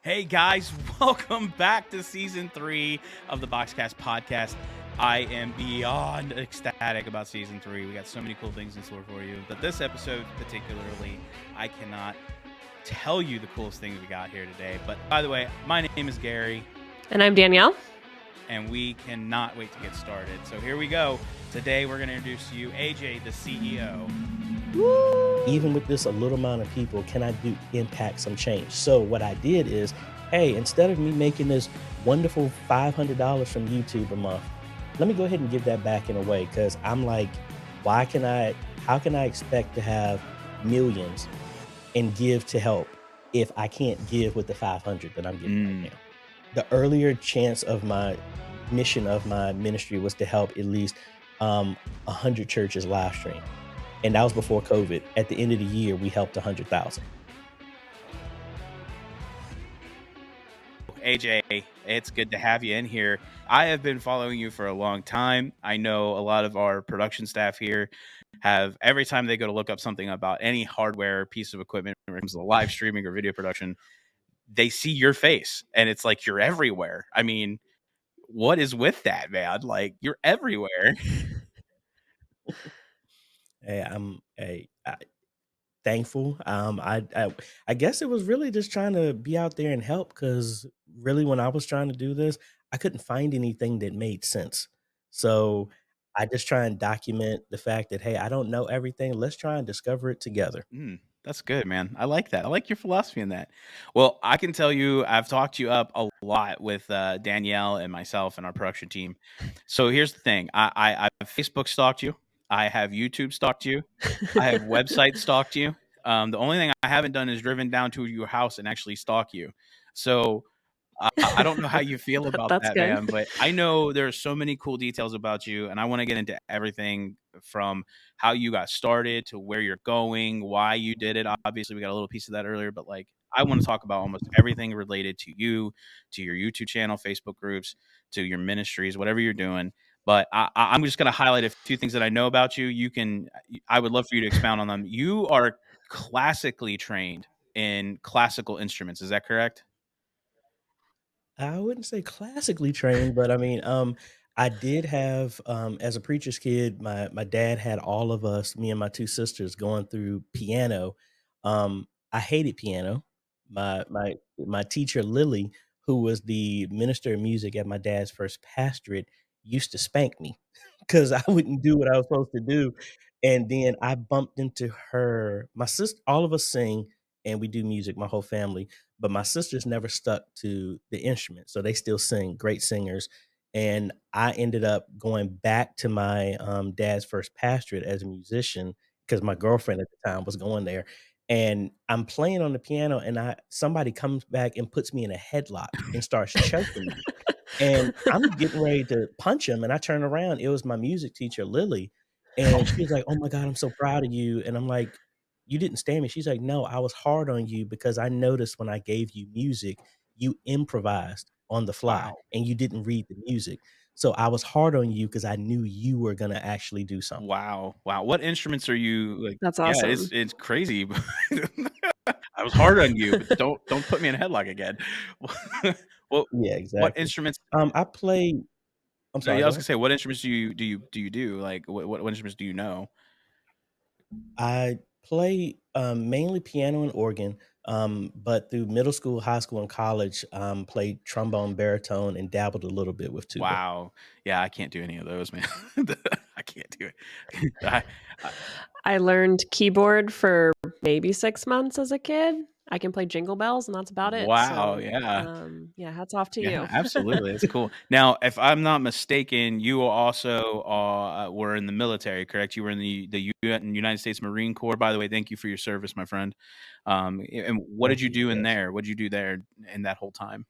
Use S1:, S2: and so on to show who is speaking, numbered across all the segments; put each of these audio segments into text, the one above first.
S1: Hey guys, welcome back to season 3 of the BoxCast podcast. I am beyond ecstatic about season 3. We got so many cool things in store for you. But this episode particularly, I cannot tell you the coolest things we got here today. But by the way, my name is Gary.
S2: And I'm Danielle.
S1: And we cannot wait to get started. So here we go. Today we're going to introduce to you AJ, the CEO.
S3: Woo! Even with this a little amount of people, can I impact some change? So what I did is, hey, instead of me making this wonderful $500 from YouTube a month, let me go ahead and give that back in a way, because I'm like, how can I expect to have millions and give to help if I can't give with the 500 that I'm getting right now? The earlier chance of my mission of my ministry was to help at least 100 churches live stream. And that was before COVID. At the end of the year, we helped 100,000.
S1: AJ, it's good to have you in here. I have been following you for a long time. I know a lot of our production staff here have, every time they go to look up something about any hardware piece of equipment when it comes to live streaming or video production, they see your face and it's like you're everywhere. I mean, what is with that, man? Like, you're everywhere.
S3: Hey, I'm thankful. I guess it was really just trying to be out there and help, because really when I was trying to do this, I couldn't find anything that made sense. So I just try and document the fact that, hey, I don't know everything. Let's try and discover it together.
S1: That's good, man. I like that. I like your philosophy in that. Well, I can tell you, I've talked you up a lot with Danielle and myself and our production team. So here's the thing: I've Facebook stalked you, I have YouTube stalked you, I have website stalked you. The only thing I haven't done is driven down to your house and actually stalk you. So I don't know how you feel about
S2: That's
S1: that,
S2: good.
S1: man, but I know there are so many cool details about you, and I want to get into everything from how you got started to where you're going, why you did it. Obviously, we got a little piece of that earlier, but like, I want to talk about almost everything related to you, to your YouTube channel, Facebook groups, to your ministries, whatever you're doing. But I'm just going to highlight a few things that I know about you. I would love for you to expound on them. You are classically trained in classical instruments. Is that correct?
S3: I wouldn't say classically trained, but I mean, I did have, as a preacher's kid, my dad had all of us, me and my two sisters, going through piano. I hated piano. My teacher Lily, who was the minister of music at my dad's first pastorate, used to spank me because I wouldn't do what I was supposed to do. And then I bumped into her. My sister, all of us sing and we do music, my whole family, but my sisters never stuck to the instrument, so they still sing, great singers. And I ended up going back to my dad's first pastorate as a musician, because my girlfriend at the time was going there. And I'm playing on the piano, and somebody comes back and puts me in a headlock and starts choking me. And I'm getting ready to punch him, and I turn around. It was my music teacher, Lily, and she was like, "Oh my God, I'm so proud of you." And I'm like, "You didn't stand me." She's like, "No, I was hard on you because I noticed when I gave you music, you improvised on the fly
S1: Wow.
S3: and you didn't read the music. So I was hard on you because I knew you were gonna actually do something."
S1: Wow. Wow. What instruments are you like?
S2: That's
S1: Yeah,
S2: awesome.
S1: it's crazy. I was hard on you, but don't put me in a headlock again. Well,
S3: Yeah,
S1: what
S3: exactly.
S1: instruments?
S3: I play. I'm
S1: No,
S3: sorry,
S1: yeah, I
S3: go
S1: was gonna
S3: ahead.
S1: say, what instruments do you do? Like, what instruments do you know?
S3: I play, mainly piano and organ, but through middle school, high school, and college, played trombone, baritone, and dabbled a little bit with tuba.
S1: Wow. Yeah, I can't do any of those, man. I can't do it. I
S2: I learned keyboard for maybe 6 months as a kid. I can play Jingle Bells, and that's about it.
S1: wow.
S2: So,
S1: Yeah.
S2: yeah, hats off to
S1: Yeah,
S2: you.
S1: absolutely. That's cool. Now, if I'm not mistaken, you also were in the military, correct? You were in the United States Marine Corps. By the way, thank you for your service, my friend. And what did
S3: Thank
S1: you
S3: you.
S1: do in
S3: Yes.
S1: there? What did you do there in that whole time?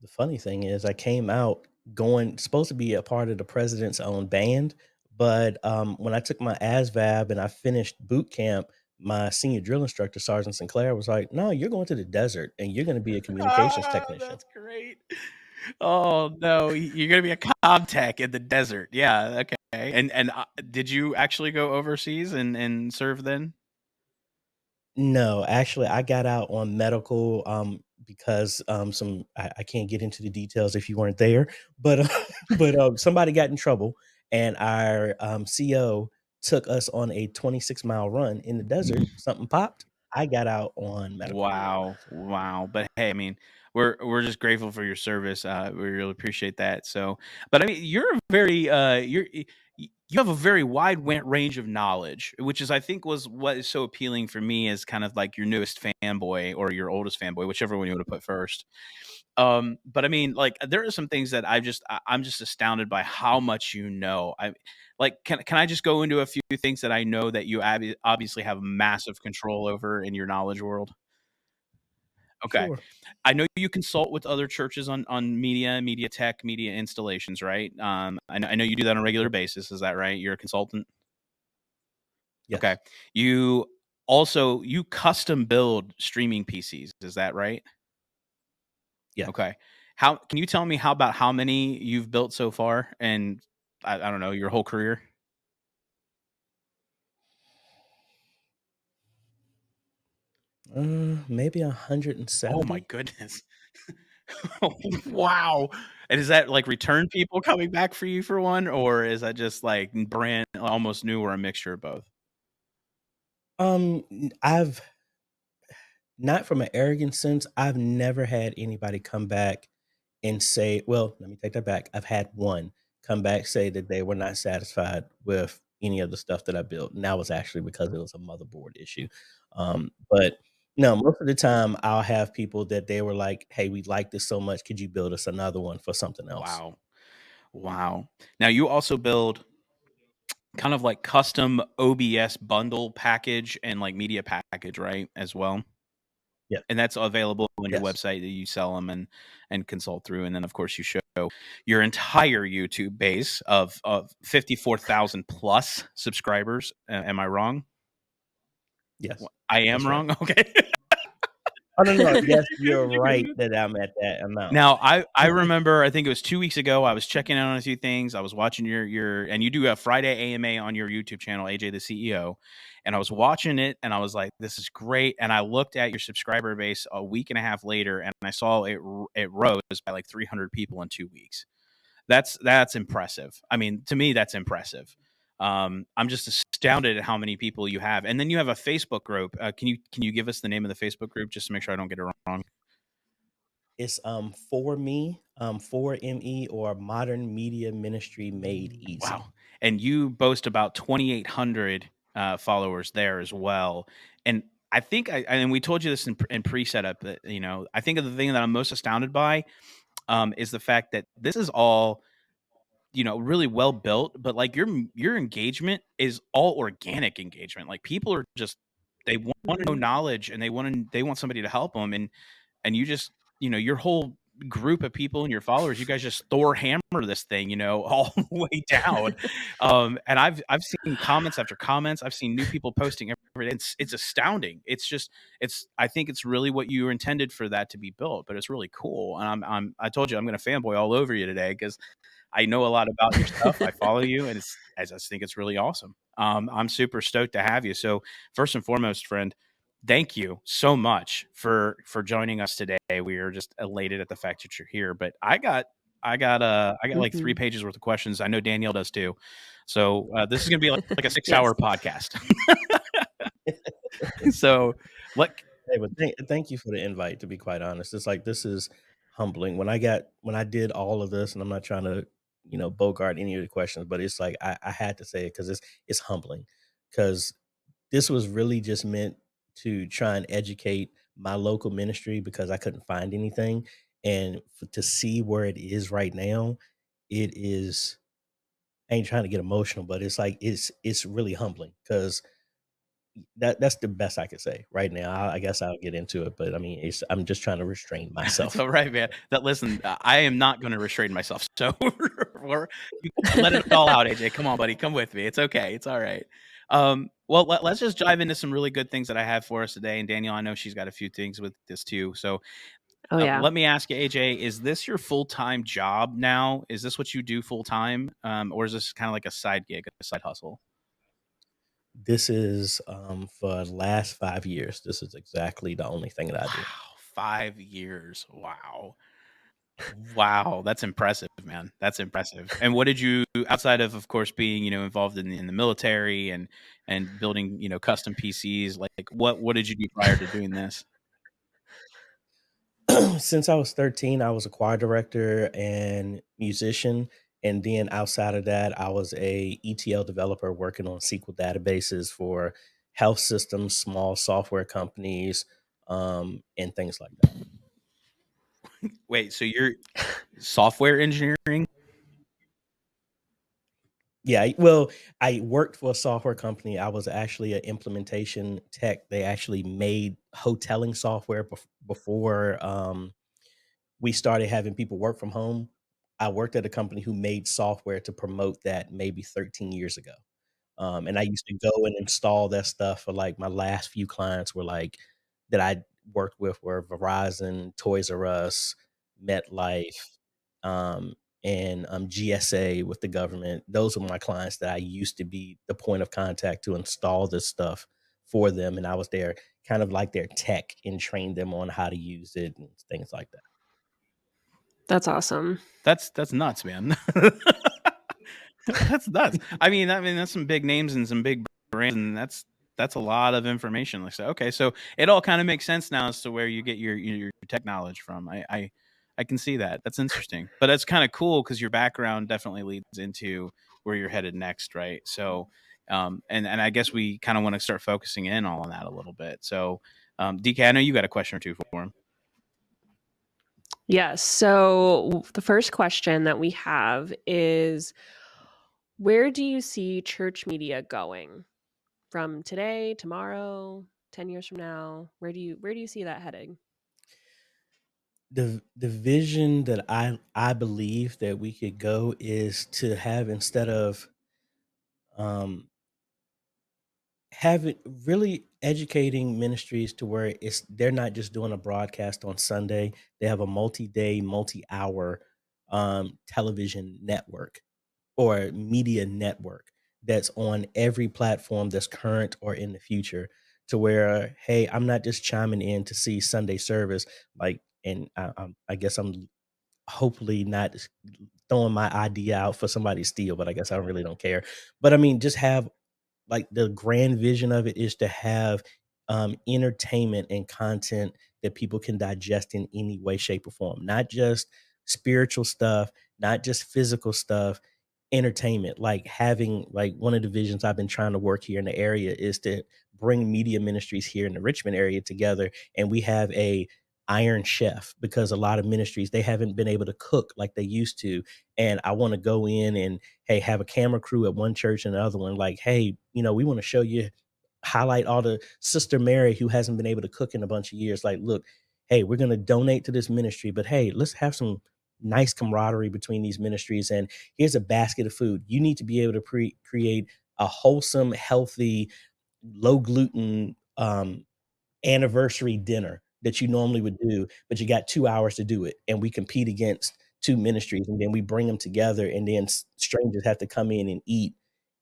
S3: The funny thing is I came out going supposed to be a part of the president's own band, but, when I took my ASVAB and I finished boot camp, my senior drill instructor, Sergeant Sinclair, was like, "No, you're going to the desert, and you're gonna be a communications technician."
S1: That's great. Oh no, you're gonna be a comm tech in the desert. Yeah, okay. And did you actually go overseas and serve then?
S3: No, actually, I got out on medical. because I can't get into the details if you weren't there, but somebody got in trouble, and our CO took us on a 26-mile run in the desert. Something popped. I got out on medical leave.
S1: Wow, wow. But hey, I mean, we're just grateful for your service. We really appreciate that. So, but I mean, you're very you have a very wide range of knowledge, which is I think was what is so appealing for me as kind of like your newest fanboy or your oldest fanboy, whichever one you would have put first. But I mean, like, there are some things that I'm just astounded by how much you know. I like, can I just go into a few things that I know that you obviously have massive control over in your knowledge world? Okay.
S3: Sure.
S1: I know you consult with other churches on media tech, media installations, right? I know you do that on a regular basis. Is that right? You're a consultant. Okay.
S3: Yes.
S1: You custom build streaming PCs. Is that right?
S3: Yes.
S1: Okay. How can you tell me how many you've built so far and I don't know, your whole career?
S3: Maybe
S1: Oh my
S3: 170.
S1: goodness. Wow. And is that like return people coming back for you for one, or is that just like brand almost new or a mixture of both?
S3: I've not from an arrogant sense. I've never had anybody come back and say, well, let me take that back. I've had one come back say that they were not satisfied with any of the stuff that I built. And that was actually because it was a motherboard issue. But no, most of the time I'll have people that they were like, hey, we like this so much. Could you build us another one for something else?
S1: Wow. Wow. Now you also build kind of like custom OBS bundle package and like media package, right? As well.
S3: Yeah.
S1: And that's available on your
S3: Yes.
S1: website that you sell them and consult through. And then of course you show your entire YouTube base of 54,000 plus subscribers. Am I wrong?
S3: Yes.
S1: I am
S3: That's right.
S1: wrong. Okay.
S3: Oh, no, no. Yes, you're right that I'm at that amount.
S1: Now, I remember, I think it was 2 weeks ago, I was checking out on a few things. I was watching your and you do a Friday AMA on your YouTube channel, AJ the CEO, and I was watching it, and I was like, "This is great." And I looked at your subscriber base a week and a half later, and I saw it rose by like 300 people in 2 weeks. That's impressive. I mean, to me, that's impressive. I'm just astounded at how many people you have, and then you have a Facebook group. Can you give us the name of the Facebook group just to make sure I don't get it wrong?
S3: It's for me, for ME or Modern Media Ministry Made
S1: Wow.
S3: Easy.
S1: And you boast about 2,800 followers there as well. And I think and we told you this in pre-setup that, I think of the thing that I'm most astounded by is the fact that this is all, really well built, but like your engagement is all organic engagement. Like people are just, they want to know knowledge and they want somebody to help them. And you just, your whole group of people and your followers, you guys just Thor hammer this thing, all the way down. And I've seen comments after comments. I've seen new people posting every day. It's astounding. I think it's really what you were intended for that to be built, but it's really cool. And I told you I'm going to fanboy all over you today because I know a lot about your stuff. I follow you, and I just think it's really awesome. I'm super stoked to have you. So first and foremost, friend, thank you so much for joining us today. We are just elated at the fact that you're here. But I got like 3
S2: Mhm.
S1: pages worth of questions. I know Danielle does too. So this is gonna be like a 6-hour
S2: Yes.
S1: podcast. So what
S3: Hey, but thank you for the invite, to be quite honest. It's like this is humbling. When I did all of this, and I'm not trying to, bogart any of the questions, but it's like I had to say it because it's humbling. Because this was really just meant to try and educate my local ministry because I couldn't find anything. And to see where it is right now, it is I ain't trying to get emotional, but it's like it's really humbling because that's the best I could say right now. I guess I'll get into it, but I mean, I'm just trying to restrain
S1: It's
S3: myself.
S1: all right, man. Listen, I am not going to restrain myself. So you let it all out, AJ. Come on, buddy. Come with me. It's okay. It's all right. Well, let's just dive into some really good things that I have for us today. And Danielle, I know she's got a few things with this too. So
S2: Oh, yeah.
S1: let me ask you, AJ, is this your full-time job now? Is this what you do full-time? Or is this kind of like a side gig, a side hustle?
S3: This is for the last 5 years. This is exactly the only thing that I
S1: Wow,
S3: do.
S1: 5 years. Wow. Wow, that's impressive, man. That's impressive. And what did you, outside of course, being, involved in the military and building, custom PCs, like what did you do prior to doing this?
S3: Since I was 13, I was a choir director and musician. And then outside of that, I was a ETL developer working on SQL databases for health systems, small software companies, and things like that.
S1: Wait, so you're software engineering?
S3: Yeah, well, I worked for a software company. I was actually an implementation tech. They actually made hoteling software before we started having people work from home. I worked at a company who made software to promote that maybe 13 years ago. And I used to go and install that stuff for like my last few clients were like that I worked with were Verizon, Toys R Us, MetLife, um, and GSA with the government. Those were my clients that I used to be the point of contact to install this stuff for them. And I was there kind of like their tech and trained them on how to use it and things like that.
S2: That's awesome.
S1: That's nuts, man. That's nuts. I mean, that's some big names and some big brands, and that's a lot of information. Like, so okay, so it all kind of makes sense now as to where you get your tech knowledge from. I can see that. That's interesting, but that's kind of cool because your background definitely leads into where you're headed next, right? So, and I guess we kind of want to start focusing in on that a little bit. So, DK, I know you got a question or two for him.
S2: Yes. So the first question that we have is, where do you see church media going from today, tomorrow, 10 years from now? Where do you see that heading?
S3: The vision that I believe that we could go is to have instead of um having really educating ministries to where it's they're not just doing a broadcast on Sunday. They have a multi-day, multi-hour television network or media network that's on every platform that's current or in the future to where, hey, I'm not just chiming in to see Sunday service, like, and I guess I'm hopefully not throwing my idea out for somebody to steal, but I guess I really don't care. But I mean, just have like the grand vision of it is to have entertainment and content that people can digest in any way, shape, or form, not just spiritual stuff, not just physical stuff, entertainment. Like having like one of the visions I've been trying to work here in the area is to bring media ministries here in the Richmond area together, and we have a iron chef because a lot of ministries they haven't been able to cook like they used to, and I want to go in and hey, have a camera crew at one church and the other one, like, hey, we want to show you, highlight all the Sister Mary who hasn't been able to cook in a bunch of years. Like, look, hey, we're going to donate to this ministry, but hey, let's have some nice camaraderie between these ministries. And here's a basket of food. You need to be able to create a wholesome, healthy, low gluten anniversary dinner that you normally would do, but you got 2 hours to do it, and we compete against 2 ministries, and then we bring them together, and then strangers have to come in and eat,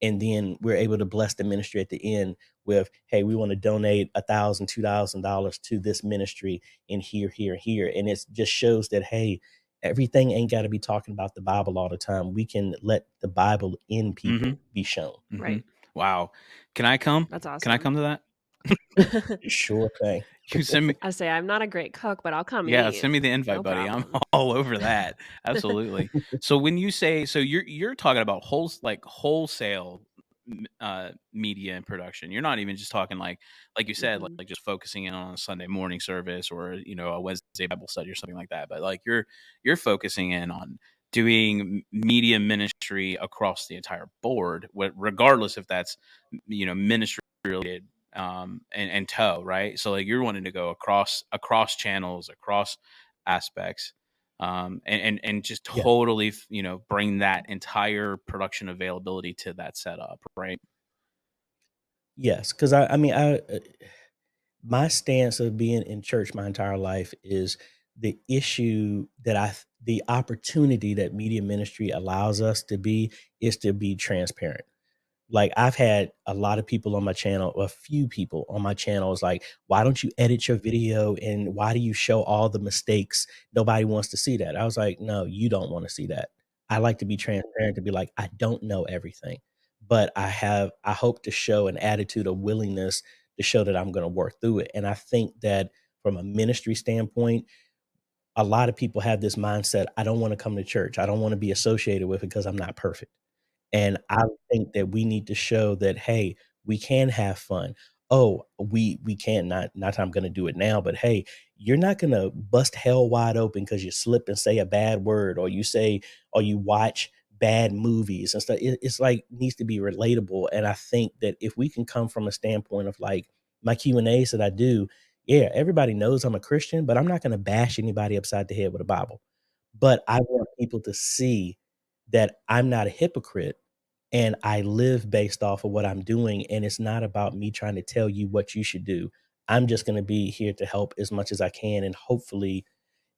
S3: and then we're able to bless the ministry at the end with, "Hey, we wanna donate $1,000, $2,000 to this ministry in here, here, here," and it just shows that, hey, everything ain't gotta be talking about the Bible all the time. We can let the Bible in people be shown.
S2: Right.
S1: Wow. Can I come?
S2: That's
S1: Can I
S2: awesome.
S1: come to that?
S3: Sure thing.
S1: You send me.
S2: I say I'm not a great cook, but I'll come
S1: Yeah,
S2: eat.
S1: send me the invite,
S2: No
S1: buddy. I'm
S2: problem.
S1: all over that. Absolutely. So when you say, so you're talking about wholesale media and production. You're not even just talking like you said,
S2: Mhm.
S1: like just focusing in on a Sunday morning service or a Wednesday Bible study or something like that. But like you're focusing in on doing media ministry across the entire board, regardless if that's ministry related and toe, right? So like you're wanting to go across channels, across aspects, and just
S3: Yeah.
S1: totally bring that entire production availability to that setup, right?
S3: Yes, because I mean, my stance of being in church my entire life is the issue that the opportunity that media ministry allows us to be is to be transparent. Like, I've had a lot of people on my channel, a few people on my channel is like, why don't you edit your video? And why do you show all the mistakes? Nobody wants to see that. I was like, no, you don't want to see that. I like to be transparent, to be like, I don't know everything, but I hope to show an attitude of willingness to show that I'm going to work through it. And I think that from a ministry standpoint, a lot of people have this mindset, I don't want to come to church. I don't want to be associated with it because I'm not perfect. And I think that we need to show that, hey, we can have fun. Oh, we can not I'm gonna do it now, but hey, you're not gonna bust hell wide open because you slip and say a bad word, or you say, or you watch bad movies and stuff. It's like needs to be relatable. And I think that if we can come from a standpoint of like my Q&As that I do, yeah, everybody knows I'm a Christian, but I'm not gonna bash anybody upside the head with a Bible. But I want people to see that I'm not a hypocrite and I live based off of what I'm doing. And it's not about me trying to tell you what you should do. I'm just going to be here to help as much as I can. And hopefully,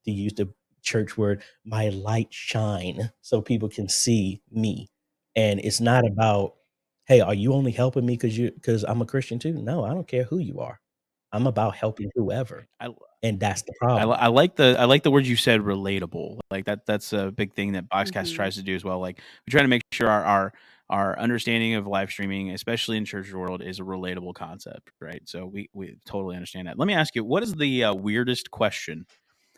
S3: to use the church word, my light shine so people can see me. And it's not about, hey, are you only helping me because I'm a Christian too? No, I don't care who you are. I'm about helping whoever.
S1: I
S3: And that's the problem.
S1: I like the word you said, relatable. Like that's a big thing that BoxCast
S2: Mhm.
S1: tries to do as well. Like we try to make sure our understanding of live streaming, especially in church world, is a relatable concept, right? So we totally understand that. Let me ask you, what is the weirdest question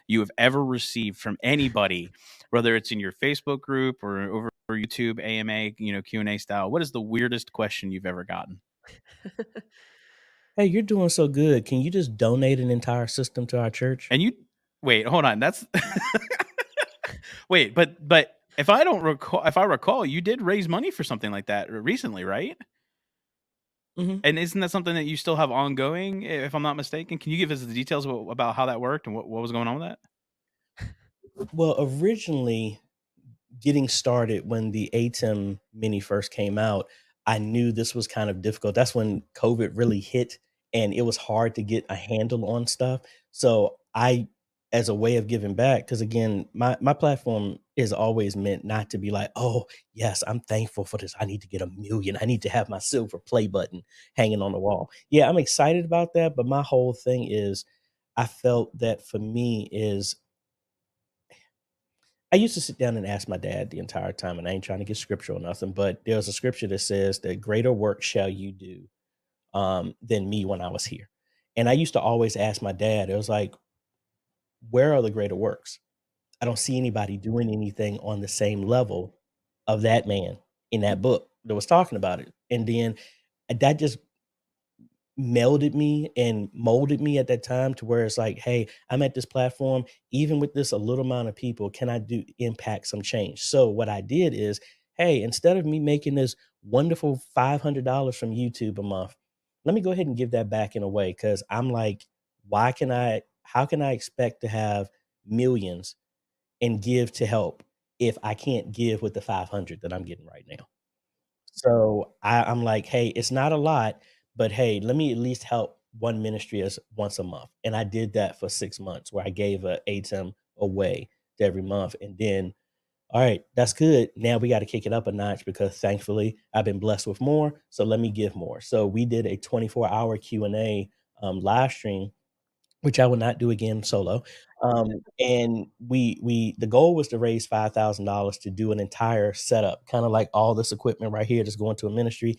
S1: you have ever received from anybody, whether it's in your Facebook group or over YouTube AMA, Q&A style? What is the weirdest question you've ever gotten?
S3: Hey, you're doing so good. Can you just donate an entire system to our church?
S1: And you wait, hold on. That's wait, but if I recall, you did raise money for something like that recently, right?
S3: hmm
S1: And isn't that something that you still have ongoing, if I'm not mistaken? Can you give us the details about how that worked and what was going on with that?
S3: Well, originally, getting started when the ATEM Mini first came out, I knew this was kind of difficult. That's when COVID really hit, and it was hard to get a handle on stuff. So I, as a way of giving back, because again, my platform is always meant not to be like, oh yes, I'm thankful for this. I need to get 1 million. I need to have my silver play button hanging on the wall. Yeah, I'm excited about that, but my whole thing is, I felt that for me is I used to sit down and ask my dad the entire time, and I ain't trying to get scriptural or nothing, but there's a scripture that says that greater work shall you do than me when I was here. And I used to always ask my dad, it was like, where are the greater works? I don't see anybody doing anything on the same level of that man in that book that was talking about it. And then that just melded me and molded me at that time to where it's like, hey, I'm at this platform, even with this a little amount of people, can I do impact some change? So what I did is, hey, instead of me making this wonderful $500 from YouTube a month, let me go ahead and give that back in a way. Cause I'm like, how can I expect to have millions and give to help if I can't give with the 500 that I'm getting right now? So I'm like, hey, it's not a lot, but hey, let me at least help one ministry as once a month. And I did that for 6 months where I gave a ATEM away to every month. And then, all right, that's good. Now we got to kick it up a notch because thankfully I've been blessed with more. So let me give more. So we did a 24-hour Q&A live stream, which I will not do again solo. And the goal was to raise $5,000 to do an entire setup, kind of like all this equipment right here that's going to a ministry,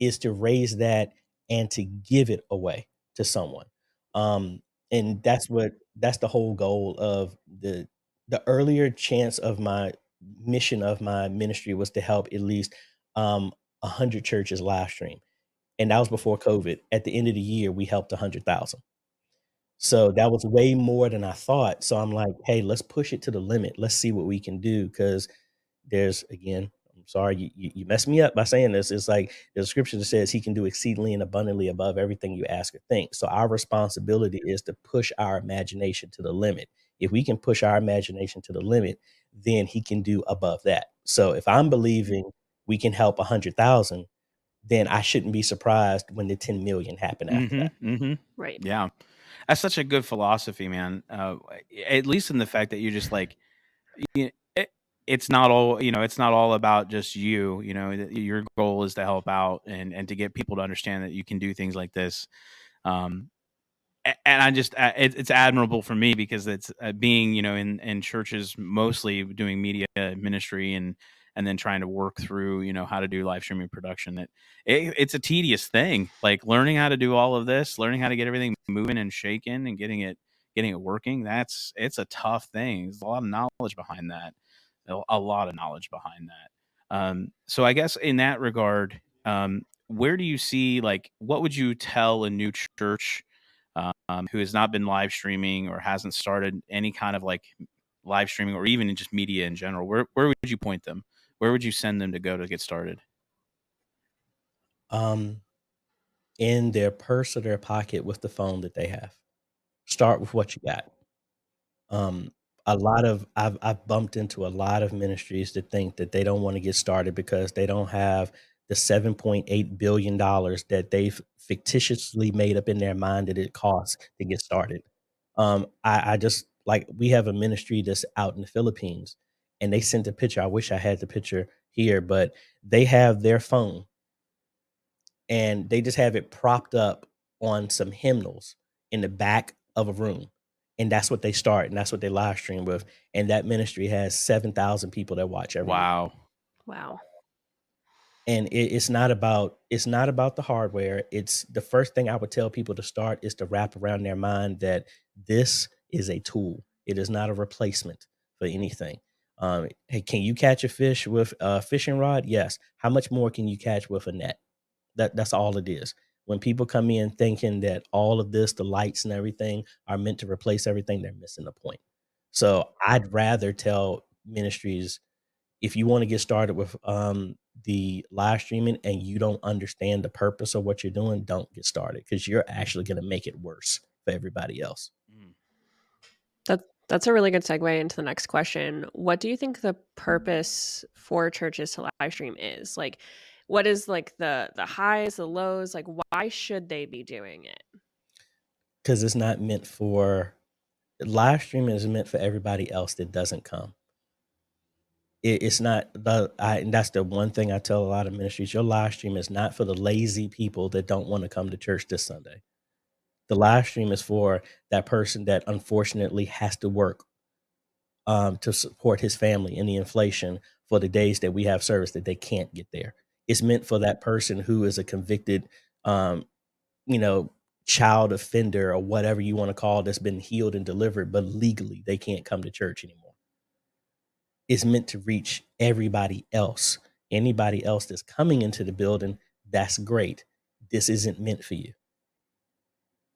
S3: is to raise that and to give it away to someone. Um, and that's the whole goal of the earlier chance of my mission of my ministry was to help at least 100 churches live stream. And that was before COVID. At the end of the year, we helped 100,000. So that was way more than I thought. So I'm like, hey, let's push it to the limit. Let's see what we can do. Cause there's again, I'm sorry, you messed me up by saying this. It's like there's a scripture that says he can do exceedingly and abundantly above everything you ask or think. So our responsibility is to push our imagination to the limit. If we can push our imagination to the limit, then he can do above that. So if I'm believing we can help 100,000, then I shouldn't be surprised when the 10 million happen after that.
S1: Mm-hmm. Mm-hmm.
S2: Right.
S1: Yeah. That's such a good philosophy, man. At least in the fact that you're just like, you, it's not all, it's not all about just you. Your goal is to help out and to get people to understand that you can do things like this. Um, and I just it's admirable for me because it's being in churches, mostly doing media ministry and then trying to work through how to do live streaming production. That it's a tedious thing, like learning how to do all of this, learning how to get everything moving and shaking and getting it working. It's a tough thing. There's a lot of knowledge behind that, a lot of knowledge behind that. So I guess in that regard, where do you see, like, what would you tell a new church who has not been live streaming or hasn't started any kind of like live streaming or even in just media in general? Where would you point them? Where would you send them to go to get started?
S3: Um, in their purse or their pocket with the phone that they have. Start with what you got. Um, a lot of I've bumped into a lot of ministries that think that they don't want to get started because they don't have the $7.8 billion that they've fictitiously made up in their mind that it costs to get started. I just like we have a ministry that's out in the Philippines, and they sent a picture. I wish I had the picture here, but they have their phone and they just have it propped up on some hymnals in the back of a room. And that's what they start, and that's what they live stream with. And that ministry has 7,000 people that watch every week.
S1: Wow.
S2: Wow.
S3: And it's not about the hardware. It's the first thing I would tell people to start is to wrap around their mind that this is a tool. It is not a replacement for anything. Hey, can you catch a fish with a fishing rod? Yes. How much more can you catch with a net? That's all it is. When people come in thinking that all of this, the lights and everything are meant to replace everything, they're missing the point. So I'd rather tell ministries, if you want to get started with the live streaming and you don't understand the purpose of what you're doing, don't get started because you're actually going to make it worse for everybody else.
S1: Mm.
S2: That's a really good segue into the next question. What do you think the purpose for churches to live stream is? Like, what is like the highs, the lows? Like, why should they be doing it?
S3: Because it's not meant for live streaming is meant for everybody else that doesn't come. It's not and that's the one thing I tell a lot of ministries. Your live stream is not for the lazy people that don't want to come to church this Sunday. The live stream is for that person that unfortunately has to work to support his family in the inflation for the days that we have service that they can't get there. It's meant for that person who is a convicted, um, you know, child offender or whatever you want to call it, that's been healed and delivered, but legally they can't come to church anymore. It's meant to reach everybody else. Anybody else that's coming into the building, that's great. This isn't meant for you.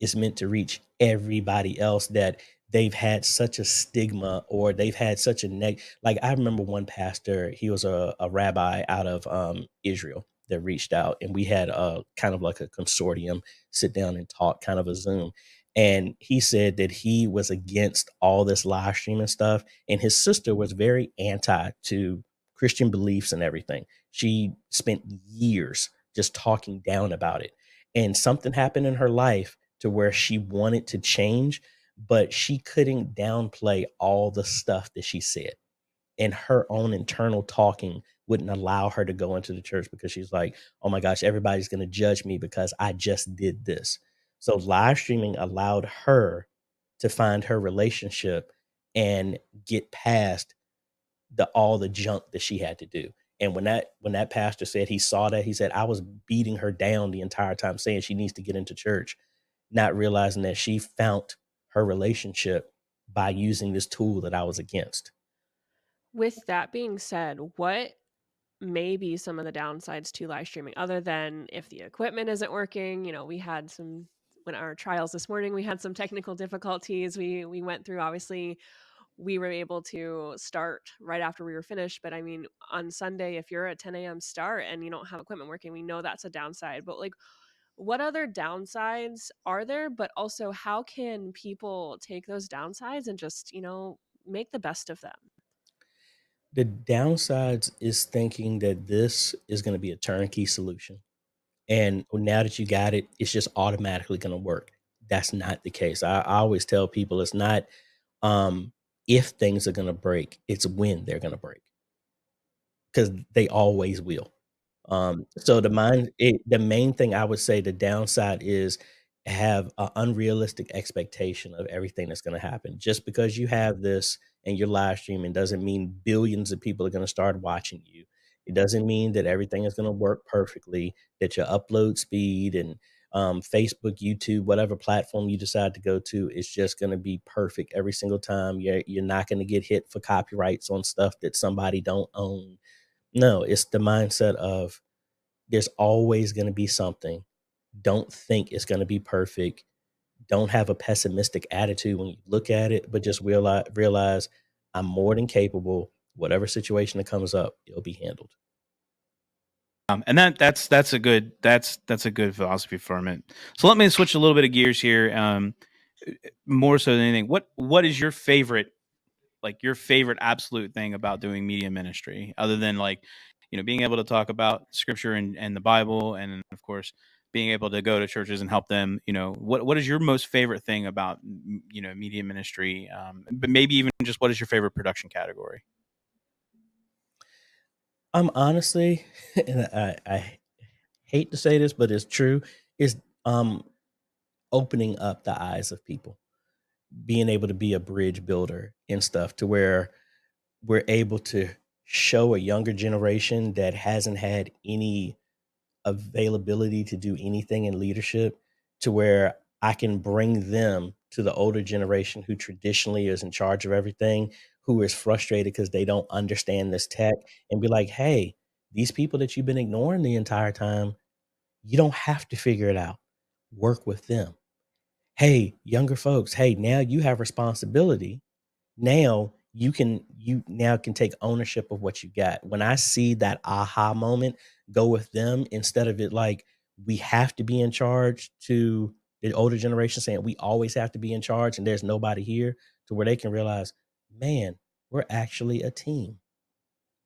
S3: It's meant to reach everybody else that they've had such a stigma or they've had such a like I remember one pastor, he was a rabbi out of Israel that reached out, and we had a kind of like a consortium sit down and talk, kind of a Zoom. And he said that he was against all this live streaming stuff, and his sister was very anti to Christian beliefs and everything. She spent years just talking down about it, and something happened in her life to where she wanted to change, but she couldn't downplay all the stuff that she said. And her own internal talking wouldn't allow her to go into the church because she's like, oh my gosh, everybody's going to judge me because I just did this. So live streaming allowed her to find her relationship and get past all the junk that she had to do. And when that pastor said he saw that, he said, I was beating her down the entire time saying she needs to get into church, not realizing that she found her relationship by using this tool that I was against.
S2: With that being said, what may be some of the downsides to live streaming other than if the equipment isn't working? We had some when our trials this morning, we had some technical difficulties we went through. Obviously, we were able to start right after we were finished. But I mean, on Sunday, if you're at 10 a.m. start and you don't have equipment working, we know that's a downside. But like, what other downsides are there? But also, how can people take those downsides and just, make the best of them?
S3: The downsides is thinking that this is going to be a turnkey solution. And now that you got it, it's just automatically going to work. That's not the case. I always tell people it's not um, if things are going to break, it's when they're going to break. because they always will. So the main thing I would say the downside is have an unrealistic expectation of everything that's going to happen. Just because you have this and you're live streaming doesn't mean billions of people are going to start watching you. It doesn't mean that everything is going to work perfectly, that your upload speed and Facebook, YouTube, whatever platform you decide to go to is just going to be perfect every single time. You're not going to get hit for copyrights on stuff that somebody don't own. No, it's the mindset of there's always going to be something. Don't think it's going to be perfect. Don't have a pessimistic attitude when you look at it, but just realize I'm more than capable. Whatever situation that comes up, it'll be handled.
S1: And that's a good philosophy for it. So let me switch a little bit of gears here. More so than anything, what is your favorite absolute thing about doing media ministry, other than being able to talk about scripture and the Bible, and of course being able to go to churches and help them? What is your most favorite thing about media ministry? But maybe even just what is your favorite production category?
S3: Honestly, and I hate to say this, but it's true, is opening up the eyes of people, being able to be a bridge builder and stuff to where we're able to show a younger generation that hasn't had any availability to do anything in leadership to where I can bring them to the older generation who traditionally is in charge of everything, who is frustrated because they don't understand this tech, and be like, hey, these people that you've been ignoring the entire time, you don't have to figure it out. Work with them. Hey, younger folks, hey, now you have responsibility. Now you now can take ownership of what you got. When I see that aha moment, go with them instead of it like we have to be in charge, to the older generation saying we always have to be in charge and there's nobody here, to where they can realize, man, we're actually a team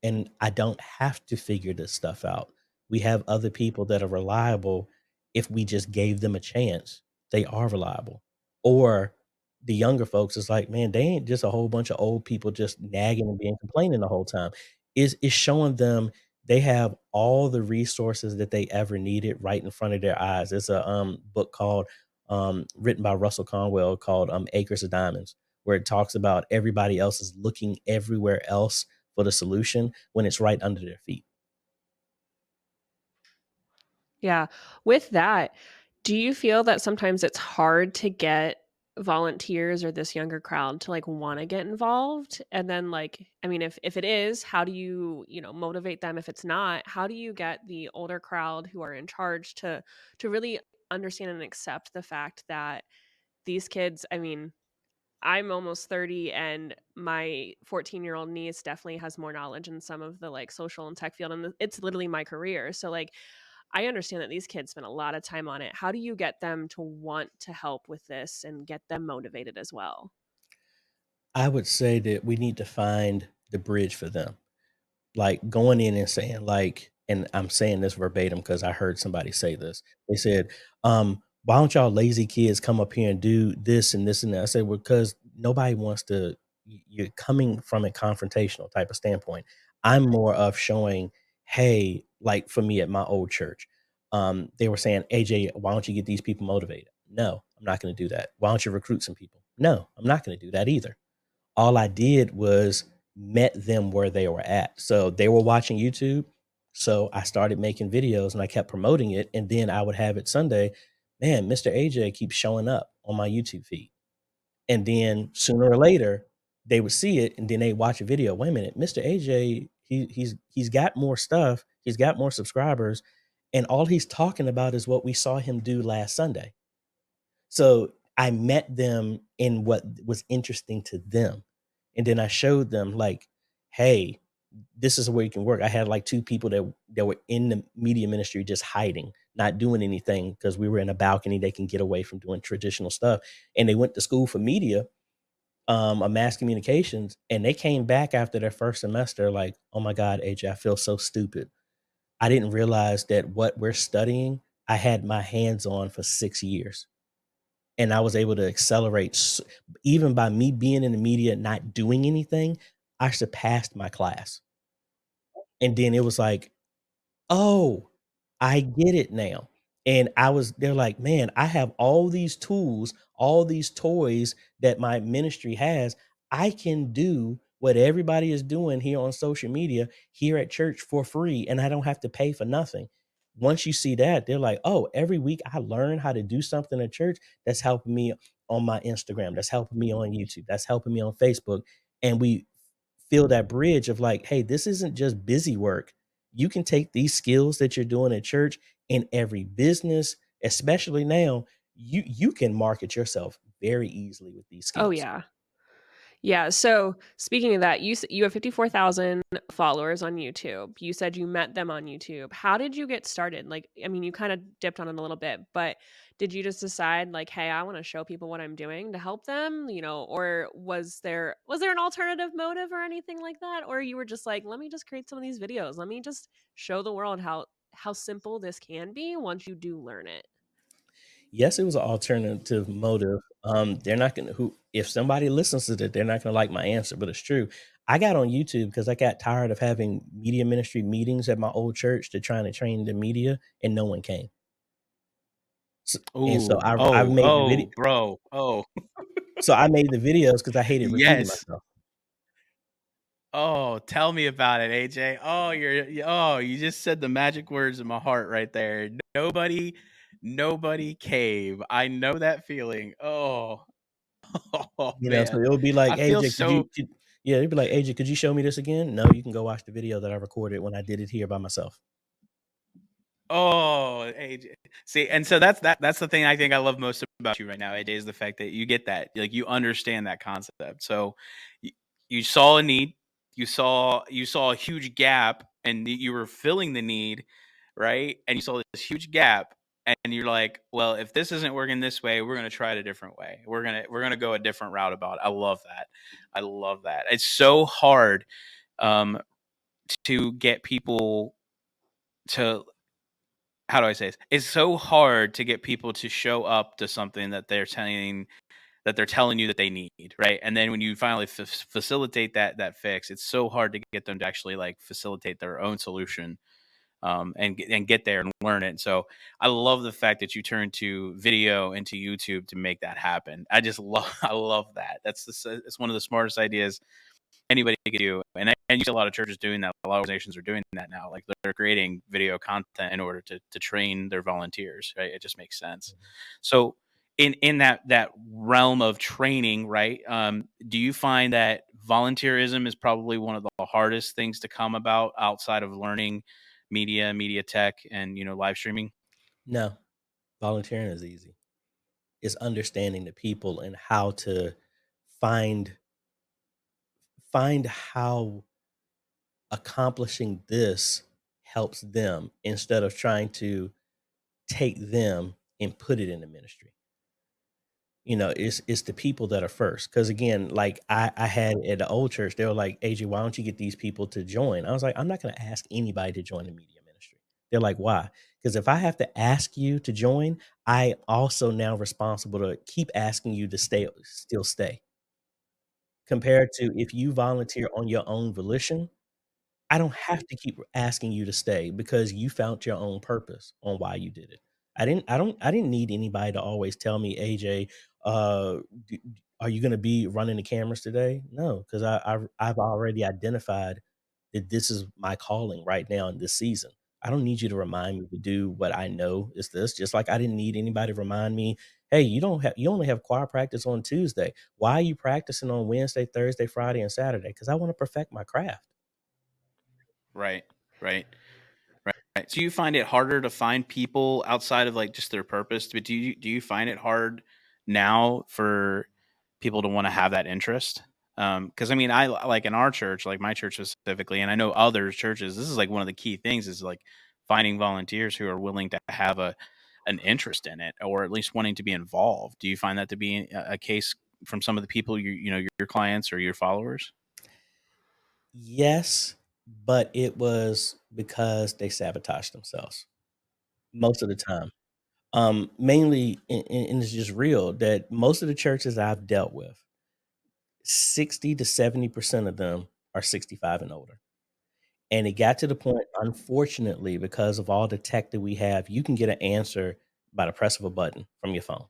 S3: and I don't have to figure this stuff out. We have other people that are reliable. If we just gave them a chance, they are reliable. Or the younger folks is like, man, they ain't just a whole bunch of old people just nagging and being complaining the whole time. Is showing them they have all the resources that they ever needed right in front of their eyes. It's a book called written by Russell Conwell called Acres of Diamonds, where it talks about everybody else is looking everywhere else for the solution when it's right under their feet.
S2: Yeah. With that, do you feel that sometimes it's hard to get volunteers or this younger crowd to want to get involved? And then I mean, if it is, how do you, motivate them? If it's not, how do you get the older crowd who are in charge to really understand and accept the fact that these kids, I mean, I'm almost 30 and my 14-year-old niece definitely has more knowledge in some of the social and tech field, and it's literally my career. So I understand that these kids spend a lot of time on it. How do you get them to want to help with this and get them motivated as well?
S3: I would say that we need to find the bridge for them. Like going in and saying and I'm saying this verbatim because I heard somebody say this. They said, why don't y'all lazy kids come up here and do this and this and that? I said, well, because nobody wants to, you're coming from a confrontational type of standpoint. I'm more of showing, hey, like for me at my old church, they were saying, AJ, why don't you get these people motivated? No, I'm not going to do that. Why don't you recruit some people? No, I'm not going to do that either. All I did was met them where they were at. So they were watching YouTube. So I started making videos and I kept promoting it. And then I would have it Sunday, man, Mr. AJ keeps showing up on my YouTube feed. And then sooner or later, they would see it and then they watch a video. Wait a minute, Mr. AJ, he's got more stuff, he's got more subscribers, and all he's talking about is what we saw him do last Sunday. So I met them in what was interesting to them. And then I showed them hey, this is where you can work. I had two people that were in the media ministry just hiding, not doing anything because we were in a balcony. They can get away from doing traditional stuff. And they went to school for media, a mass communications, and they came back after their first semester like, oh my God, AJ, I feel so stupid. I didn't realize that what we're studying, I had my hands on for 6 years and I was able to accelerate even by me being in the media, not doing anything, I surpassed my class. And then it was like, oh, I get it now. And they're like, man, I have all these tools, all these toys that my ministry has. I can do what everybody is doing here on social media, here at church for free, and I don't have to pay for nothing. Once you see that, they're like, oh, every week I learn how to do something at church that's helping me on my Instagram, that's helping me on YouTube, that's helping me on Facebook. And we feel that bridge of like, hey, this isn't just busy work. You can take these skills that you're doing at church in every business, especially now, you can market yourself very easily with these
S2: Oh
S3: skills.
S2: yeah. Yeah, so speaking of that, you have 54,000 followers on YouTube. You said you met them on YouTube. How did you get started? Like, I mean, you kind of dipped on it a little bit, but did you just decide like, "Hey, I want to show people what I'm doing to help them," or was there an alternative motive or anything like that? Or you were just like, "Let me just create some of these videos. Let me just show the world how simple this can be once you do learn it."
S3: Yes, it was an alternative motive. They're not gonna who if somebody listens to that, they're not gonna like my answer, but it's true. I got on YouTube because I got tired of having media ministry meetings at my old church to trying to train the media, and no one came. And so
S1: Ooh.
S3: I
S1: Oh,
S3: made the video.
S1: oh, bro. Oh.
S3: So I made the videos because I hated repeating
S1: Yes.
S3: myself.
S1: Oh, tell me about it, AJ. Oh, you just said the magic words in my heart right there. Nobody came. I know that feeling. Oh, oh
S3: So
S1: man.
S3: it would be like,
S1: I feel
S3: AJ,
S1: so
S3: yeah, it'd be like, AJ, could you show me this again? No, you can go watch the video that I recorded when I did it here by myself.
S1: Oh, AJ. See, and so that's the thing I think I love most about you right now, AJ, is the fact that you get that. Like you understand that concept. So you saw a need, you saw a huge gap and you were filling the need, right? And you saw this huge gap and you're like, well, if this isn't working this way, we're going to try it a different way. We're going to go a different route about it. I love that. I love that. It's so hard um to get people to how do I say this? It's so hard to get people to show up to something that they're telling you that they need, right? And then when you finally facilitate that fix, it's so hard to get them to actually like facilitate their own solution, and get there and learn it. And so I love the fact that you turn to video and to YouTube to make that happen. I love that. It's one of the smartest ideas anybody could do. And you see a lot of churches doing that. A lot of organizations are doing that now. Like they're creating video content in order to train their volunteers. Right? It just makes sense. So in that realm of training, right? Do you find that volunteerism is probably one of the hardest things to come about outside of learning media tech, and live streaming?
S3: No, volunteering is easy. It's understanding the people and how to find how accomplishing this helps them instead of trying to take them and put it in the ministry. It's the people that are first. Because again, like I had at the old church, they were like, AJ, why don't you get these people to join? I was like, I'm not going to ask anybody to join the media ministry. They're like, why? Because if I have to ask you to join, I also now responsible to keep asking you to still stay. Compared to if you volunteer on your own volition, I don't have to keep asking you to stay because you found your own purpose on why you did it. I didn't need anybody to always tell me, AJ, are you going to be running the cameras today? No, because I've already identified that this is my calling right now in this season. I don't need you to remind me to do what I know is this. Just like I didn't need anybody to remind me, hey, you only have choir practice on Tuesday. Why are you practicing on Wednesday, Thursday, Friday, and Saturday? Because I want to perfect my craft.
S1: Right. Right. Right. So you find it harder to find people outside of like just their purpose, but do you find it hard now for people to want to have that interest? Because I mean, I like in our church, like my church specifically, and I know other churches. This is like one of the key things is like finding volunteers who are willing to have an interest in it, or at least wanting to be involved. Do you find that to be a case from some of the people your clients or your followers?
S3: Yes, but it was because they sabotaged themselves most of the time. Mainly, and it's just real that most of the churches I've dealt with, 60 to 70% of them are 65 and older. And it got to the point, unfortunately, because of all the tech that we have, you can get an answer by the press of a button from your phone.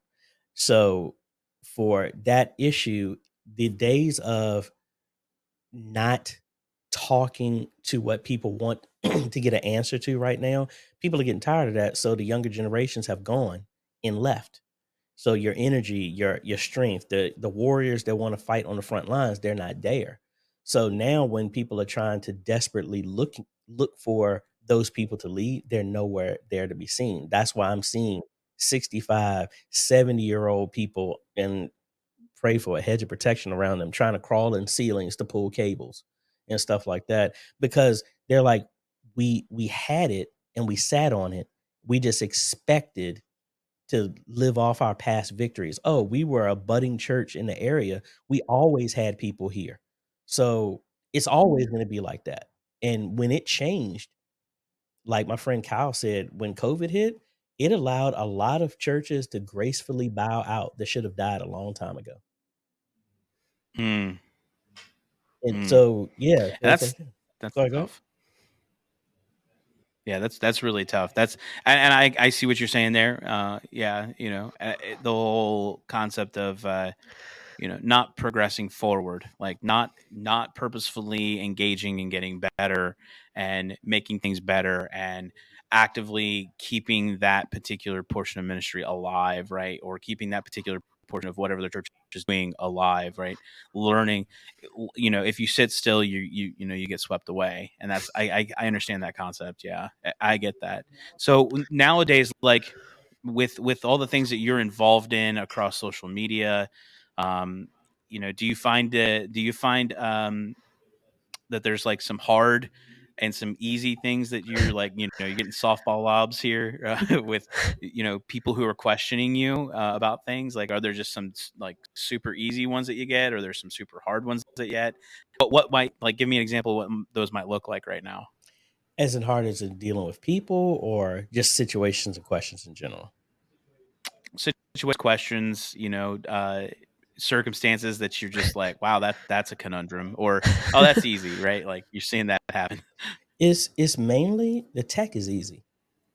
S3: So for that issue, the days of not talking to what people want to get an answer to right now, people are getting tired of that. So the younger generations have gone and left. So your energy, your strength, the warriors that want to fight on the front lines, they're not there. So now when people are trying to desperately look for those people to lead, they're nowhere there to be seen. That's why I'm seeing 65, 70-year-old people and pray for a hedge of protection around them, trying to crawl in ceilings to pull cables and stuff like that. Because they're like, we had it and we sat on it. We just expected to live off our past victories. Oh, we were a budding church in the area. We always had people here. So it's always going to be like that. And when it changed, like my friend Kyle said, when COVID hit, it allowed a lot of churches to gracefully bow out that should have died a long time ago.
S1: Mm,
S3: And
S1: mm.
S3: so, yeah,
S1: And
S3: so it's like,
S1: that's
S3: sorry, go ahead.
S1: tough. Yeah, that's really tough. And I see what you're saying there. Yeah, the whole concept of not progressing forward, like not purposefully engaging and getting better and making things better and actively keeping that particular portion of ministry alive, right? Or keeping that particular portion of whatever the church is doing alive, right? Learning, if you sit still, you get swept away, and that's I understand that concept. Yeah, I get that. So nowadays, like with all the things that you're involved in across social media, um, do you find that there's like some hard and some easy things that you're like, you're getting softball lobs here with, people who are questioning you about things? Like, are there just some like super easy ones that you get, or there's some super hard ones that you get? But what might, like, give me an example of what those might look like right now?
S3: As in hard as in dealing with people or just situations and questions in general?
S1: Situation questions, circumstances that you're just like, wow, that's a conundrum, or oh, that's easy, right? Like you're seeing that happen.
S3: It's mainly the tech is easy.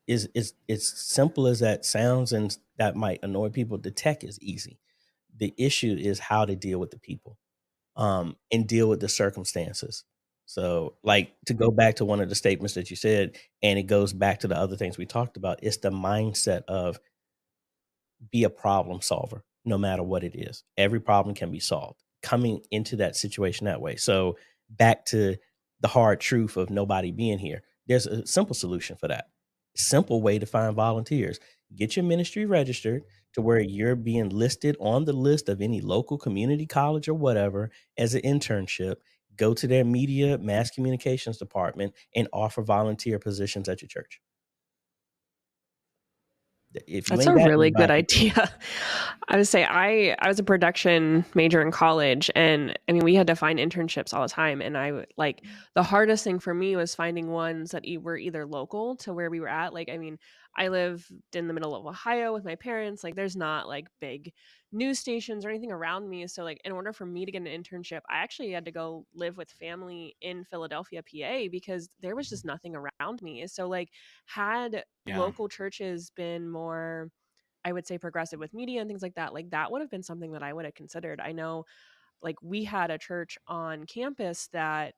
S3: It's simple as that sounds, and that might annoy people. The tech is easy. The issue is how to deal with the people, and deal with the circumstances. So, like, to go back to one of the statements that you said, and it goes back to the other things we talked about, it's the mindset of be a problem solver no matter what it is. Every problem can be solved. Coming into that situation that way. So back to the hard truth of nobody being here. There's a simple solution for that. Simple way to find volunteers. Get your ministry registered to where you're being listed on the list of any local community college or whatever as an internship. Go to their media mass communications department and offer volunteer positions at your church. If you
S2: That's
S3: ain't
S2: a
S3: got
S2: really good
S3: anybody,
S2: idea. I would say I was a production major in college, and I mean we had to find internships all the time, and like the hardest thing for me was finding ones that were either local to where we were at. Like, I mean, I lived in the middle of Ohio with my parents. Like, there's not like big news stations or anything around me. So like in order for me to get an internship, I actually had to go live with family in Philadelphia, PA, because there was just nothing around me. So like had
S1: Yeah.
S2: local churches been more, I would say, progressive with media and things like that would have been something that I would have considered. I know like we had a church on campus that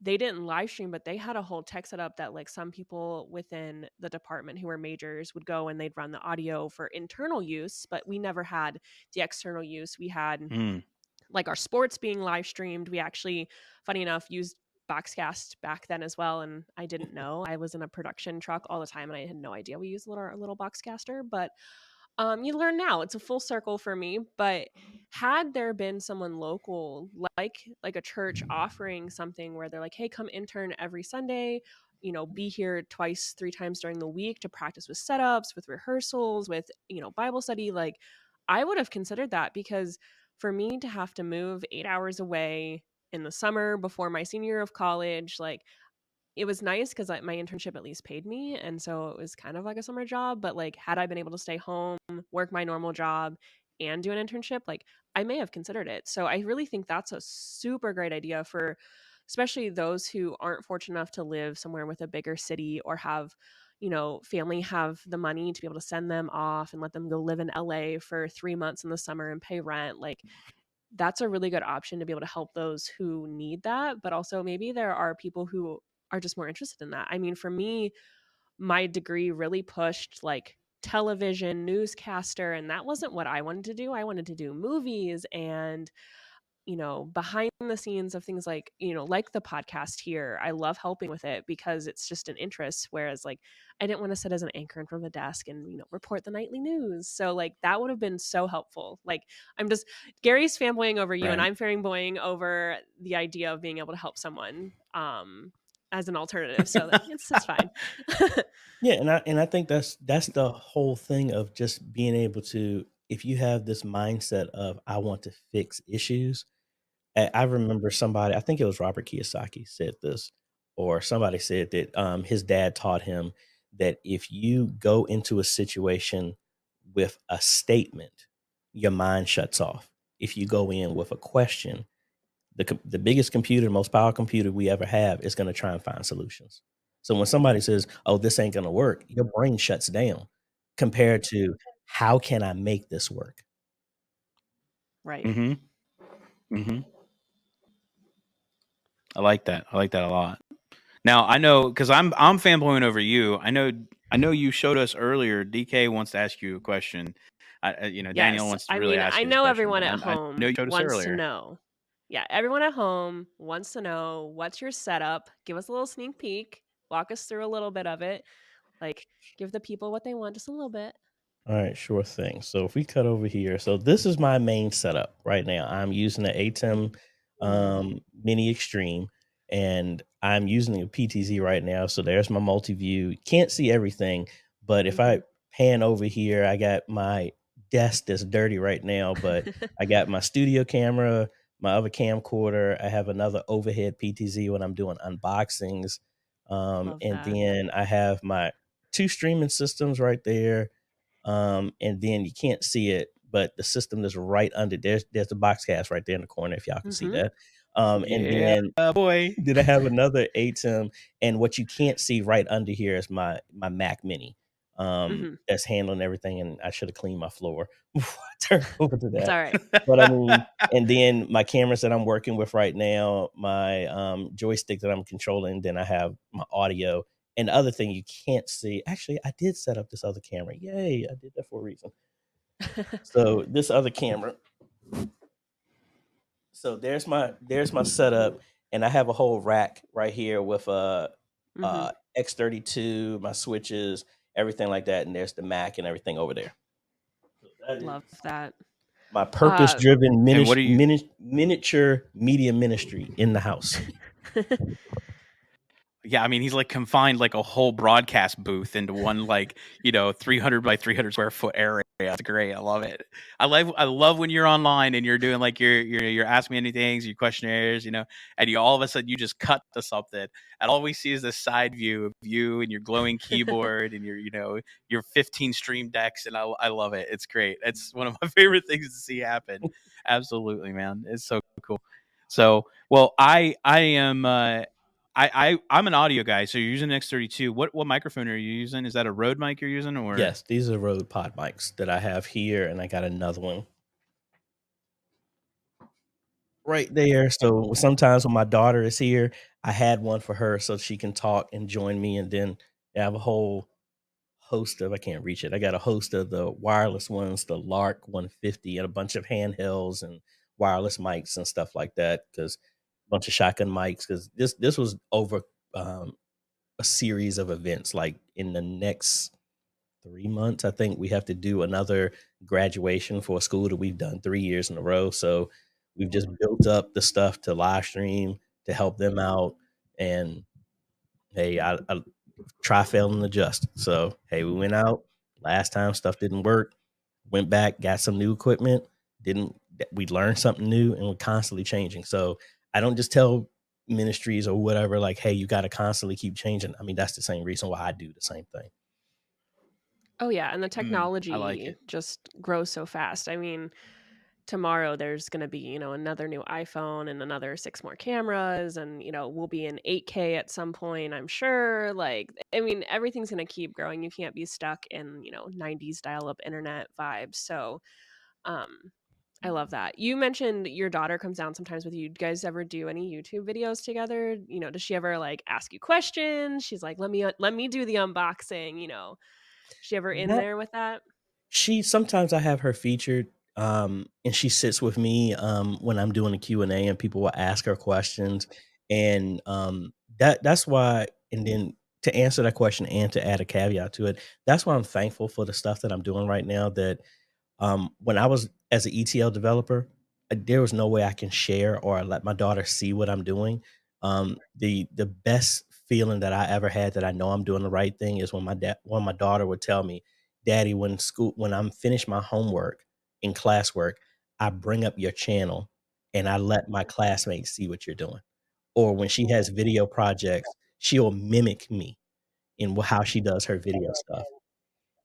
S2: they didn't live stream, but they had a whole tech setup that like some people within the department who were majors would go and they'd run the audio for internal use, but we never had the external use. We had
S1: Mm.
S2: like our sports being live streamed. We actually, funny enough, used BoxCast back then as well, and I didn't know. I was in a production truck all the time, and I had no idea we used a little BoxCaster. But you learn now. It's a full circle for me. But had there been someone local, like a church offering something where they're like, "Hey, come intern every Sunday." Be here twice, 3 times during the week to practice with setups, with rehearsals, with, Bible study. Like, I would have considered that, because for me to have to move 8 hours away in the summer before my senior year of college, like, it was nice because like my internship at least paid me, and so it was kind of like a summer job. But like, had I been able to stay home, work my normal job, and do an internship, like I may have considered it. So I really think that's a super great idea for especially those who aren't fortunate enough to live somewhere with a bigger city or have, family have the money to be able to send them off and let them go live in LA for 3 months in the summer and pay rent. Like, that's a really good option to be able to help those who need that. But also, maybe there are people who are just more interested in that. I mean, for me, my degree really pushed like television newscaster, and that wasn't what I wanted to do. I wanted to do movies and behind the scenes of things like, like the podcast here. I love helping with it because it's just an interest. Whereas, like, I didn't want to sit as an anchor in front of a desk and, report the nightly news. So, like, that would have been so helpful. Like, Gary's fanboying over you, and
S1: Right.
S2: I'm fanboying over the idea of being able to help someone as an alternative. So it's fine.
S3: Yeah, and I think that's the whole thing of just being able to, if you have this mindset of I want to fix issues. I remember somebody, I think it was Robert Kiyosaki said this, or somebody said that his dad taught him that if you go into a situation with a statement, your mind shuts off. If you go in with a question, the biggest computer, the most powerful computer we ever have is going to try and find solutions. So when somebody says, "Oh, this ain't going to work," your brain shuts down compared to how can I make this work?
S2: Right.
S1: Mm-hmm. Mm-hmm. I like that. I like that a lot. Now I know because I'm fanboying over you. I know you showed us earlier. DK wants to ask you a question. Daniel
S2: Yes.
S1: wants to
S2: I
S1: really
S2: mean,
S1: ask
S2: I
S1: you this
S2: know
S1: question,
S2: everyone
S1: but
S2: at
S1: I know
S2: home
S1: you showed us
S2: wants to
S1: earlier.
S2: know. Yeah, everyone at home wants to know what's your setup. Give us a little sneak peek. Walk us through a little bit of it. Like, give the people what they want, just a little bit.
S3: All right, sure thing. So if we cut over here, so this is my main setup right now. I'm using the ATEM
S2: Mm-hmm.
S3: Mini Extreme, and I'm using a PTZ right now. So there's my multi-view. Can't see everything, but if
S2: Mm-hmm.
S3: I pan over here, I got my desk that's dirty right now, but I got my studio camera, my other camcorder. I have another overhead PTZ when I'm doing unboxings.
S2: Love
S3: And
S2: that.
S3: then I have my two streaming systems right there, and then you can't see it, but the system is right under there's the BoxCast right there in the corner if y'all can see
S2: Mm-hmm.
S3: that. And
S1: Yeah,
S3: then
S1: boy.
S3: did I have another ATEM, and what you can't see right under here is my Mac Mini.
S2: Mm-hmm.
S3: That's handling everything, and I should have cleaned my floor before I turned over to
S2: It's
S3: that.
S2: all right.
S3: But I mean, and then my cameras that I'm working with right now, my joystick that I'm controlling, then I have my audio. And the other thing you can't see, actually, I did set up this other camera. Yay, I did that for a reason. So this other camera, so there's my setup, and I have a whole rack right here with a
S2: Mm-hmm.
S3: X32, my switches, everything like that, and there's the Mac and everything over there. So that
S2: Love
S3: is
S2: that.
S3: my
S2: Uh,
S3: purpose-driven
S1: And what are you?
S3: miniature media ministry in the house.
S1: Yeah, I mean, he's like confined like a whole broadcast booth into one 300 by 300 square foot area. That's great. I love it. I love when you're online and you're doing like you're asking me anything, your questionnaires, and you all of a sudden you just cut to something, and all we see is this side view of you and your glowing keyboard and your 15 stream decks, and I love it. It's great. It's one of my favorite things to see happen. Absolutely, man. It's so cool. So, well, I am. I'm an audio guy, so you're using an X32. What microphone are you using? Is that a Rode mic you're using, or?
S3: Yes, these are Rode Pod mics that I have here, and I got another one right there. So sometimes when my daughter is here, I had one for her so she can talk and join me, and then I have a whole host of, I can't reach it. I got a host of the wireless ones, the Lark 150, and a bunch of handhelds and wireless mics and stuff like that. Because a bunch of shotgun mics. Because this was over a series of events. Like in the next 3 months, I think we have to do another graduation for a school that we've done 3 years in a row. So we've just built up the stuff to live stream to help them out. And hey, I try, fail, and adjust. So hey, we went out last time, stuff didn't work. Went back, got some new equipment. Didn't We learned something new, and we're constantly changing. So I don't just tell ministries or whatever like, hey, you got to constantly keep changing. I mean, that's the same reason why I do the same thing.
S2: Oh yeah, and the
S1: I like
S2: technology
S1: it.
S2: just grows so fast. I mean, tomorrow there's going to be, another new iPhone and another 6 more cameras, and, we'll be in 8K at some point, I'm sure. Like, I mean, everything's going to keep growing. You can't be stuck in, 90s dial-up internet vibes. So, I love that. You mentioned your daughter comes down sometimes with you. Do you guys ever do any YouTube videos together? Does she ever like ask you questions? She's like, let me do the unboxing, Is she ever in
S3: That
S2: there with that?
S3: sometimes I have her featured, and she sits with me, when I'm doing a Q&A and people will ask her questions. And, that's why, and then to answer that question and to add a caveat to it, that's why I'm thankful for the stuff that I'm doing right now. That when I was as an ETL developer, there was no way I can share or let my daughter see what I'm doing. The best feeling that I ever had that I know I'm doing the right thing is when my daughter would tell me, "Daddy, when I'm finished my homework and classwork, I bring up your channel and I let my classmates see what you're doing." Or when she has video projects, she'll mimic me in how she does her video stuff.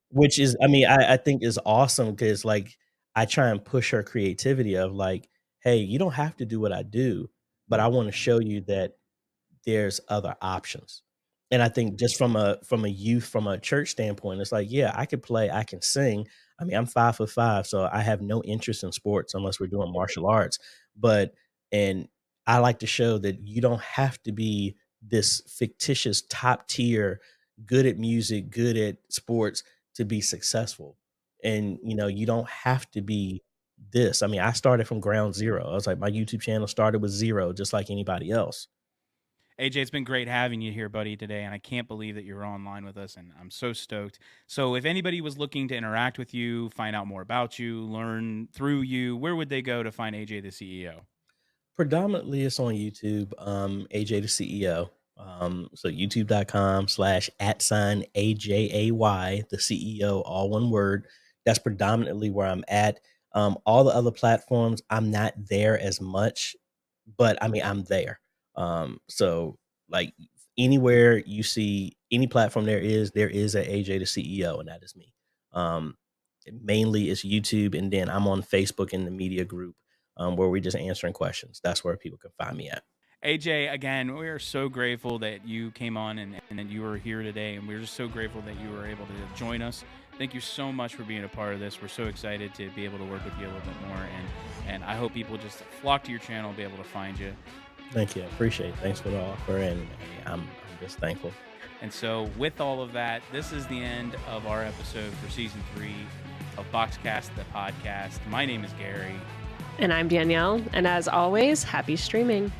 S3: Which is, I mean, I think is awesome because, like, I try and push her creativity of like, "Hey, you don't have to do what I do, but I wanna show you that there's other options." And I think just from a church standpoint, it's like, yeah, I could play, I can sing. I mean, I'm 5'5", so I have no interest in sports unless we're doing martial arts. But and I like to show that you don't have to be this fictitious top tier, good at music, good at sports to be successful. And you don't have to be this. I mean, I started from ground zero. I was like, my YouTube channel started with zero, just like anybody else.
S1: AJ, it's been great having you here, buddy, today, and I can't believe that you're online with us, and I'm so stoked. So, if anybody was looking to interact with you, find out more about you, learn through you, where would they go to find AJ the CEO?
S3: Predominantly, it's on YouTube, AJ the CEO. So youtube.com/@ AJay, the CEO, all one word. That's predominantly where I'm at. All the other platforms, I'm not there as much, but I mean, I'm there. So like anywhere you see any platform there is a AJ the CEO, and that is me. Um, Mainly it's YouTube, and then I'm on Facebook in the media group, where we're just answering questions. That's where people can find me at.
S1: AJ, again, we are so grateful that you came on and that you were here today, and we're just so grateful that you were able to join us. Thank you so much for being a part of this. We're so excited to be able to work with you a little bit more, and I hope people just flock to your channel, be able to find you.
S3: Thank you. I appreciate it. Thanks for the offer. And hey, I'm just thankful.
S1: And so, with all of that, this is the end of our episode for season 3 of BoxCast, the podcast. My name is Gary.
S2: And I'm Danielle. And as always, happy streaming.